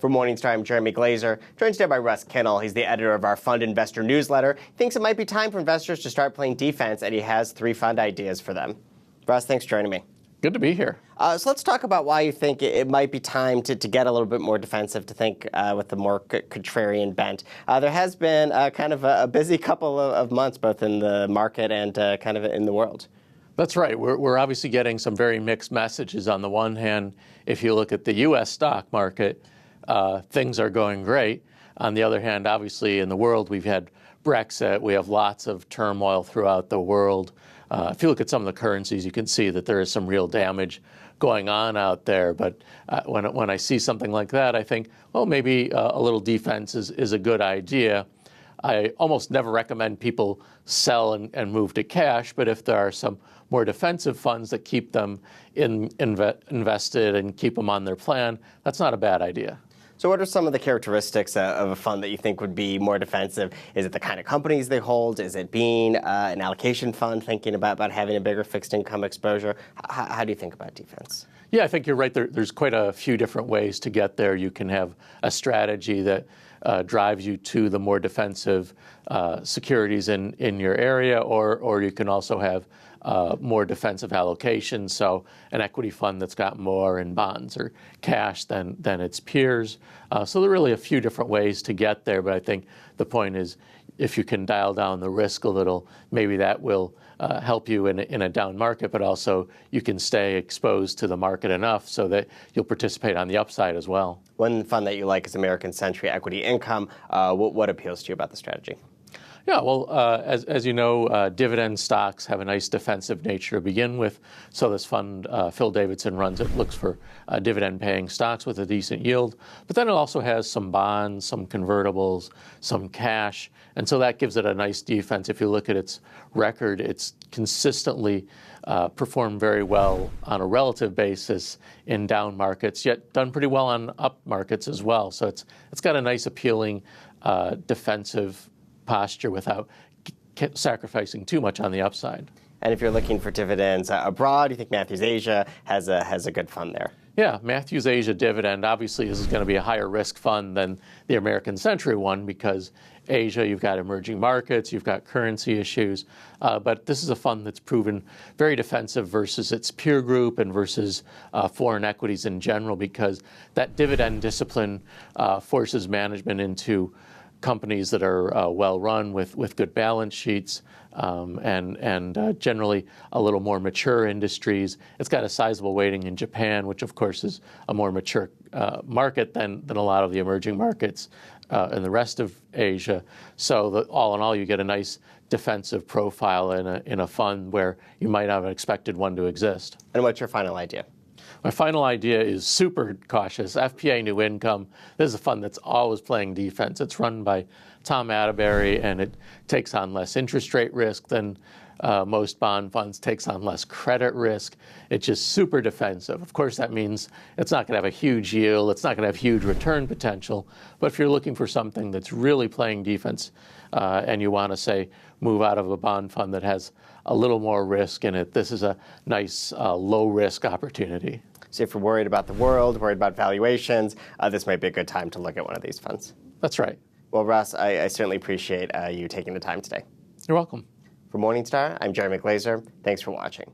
For Morningstar, I'm Jeremy Glazer, joined today by Russ Kinnel. He's the editor of our fund investor newsletter. He thinks it might be time for investors to start playing defense, and he has 3 fund ideas for them. Russ, thanks for joining me. Good to be here. So let's talk about why you think it might be time to get a little bit more defensive, to think with the more contrarian bent. There has been kind of a busy couple of months, both in the market and kind of in the world. That's right. We're obviously getting some very mixed messages. On the one hand, if you look at the U.S. stock market, things are going great. On the other hand, obviously in the world, we've had Brexit. We have lots of turmoil throughout the world. If you look at some of the currencies, you can see that there is some real damage going on out there. But when I see something like that, I think, well, maybe a little defense is a good idea. I almost never recommend people sell and move to cash, but if there are some more defensive funds that keep them invested and keep them on their plan, that's not a bad idea. So what are some of the characteristics of a fund that you think would be more defensive? Is it the kind of companies they hold? Is it being an allocation fund, thinking about having a bigger fixed income exposure? How do you think about defense? Yeah, I think you're right. There's quite a few different ways to get there. You can have a strategy that drives you to the more defensive securities in your area, or you can also have more defensive allocation, so an equity fund that's got more in bonds or cash than its peers. So there are really a few different ways to get there, but I think the point is if you can dial down the risk a little, maybe that will help you in a down market, but also you can stay exposed to the market enough so that you'll participate on the upside as well. One fund that you like is American Century Equity Income. What appeals to you about the strategy? Yeah, well, as you know, dividend stocks have a nice defensive nature to begin with. So this fund, Phil Davidson runs it, looks for dividend-paying stocks with a decent yield. But then it also has some bonds, some convertibles, some cash. And so that gives it a nice defense. If you look at its record, it's consistently performed very well on a relative basis in down markets, yet done pretty well on up markets as well. So it's got a nice, appealing defensive posture without sacrificing too much on the upside. And if you're looking for dividends abroad, you think Matthews Asia has a good fund there? Yeah, Matthews Asia Dividend, obviously this is going to be a higher risk fund than the American Century one because Asia, you've got emerging markets, you've got currency issues, but this is a fund that's proven very defensive versus its peer group and versus foreign equities in general because that dividend discipline forces management into companies that are well run with good balance sheets and generally a little more mature industries. It's got a sizable weighting in Japan, which of course is a more mature market than a lot of the emerging markets in the rest of Asia. So all in all, you get a nice defensive profile in a fund where you might not have expected one to exist. And what's your final idea? My final idea is super cautious. FPA New Income. This is a fund that's always playing defense. It's run by Tom Atterbury, and it takes on less interest rate risk than most bond funds, takes on less credit risk. It's just super defensive. Of course, that means it's not going to have a huge yield. It's not going to have huge return potential. But if you're looking for something that's really playing defense and you want to, say, move out of a bond fund that has a little more risk in it, this is a nice low-risk opportunity. So if you're worried about the world, worried about valuations, this might be a good time to look at one of these funds. That's right. Well, Russ, I certainly appreciate you taking the time today. You're welcome. For Morningstar, I'm Jeremy Glazer. Thanks for watching.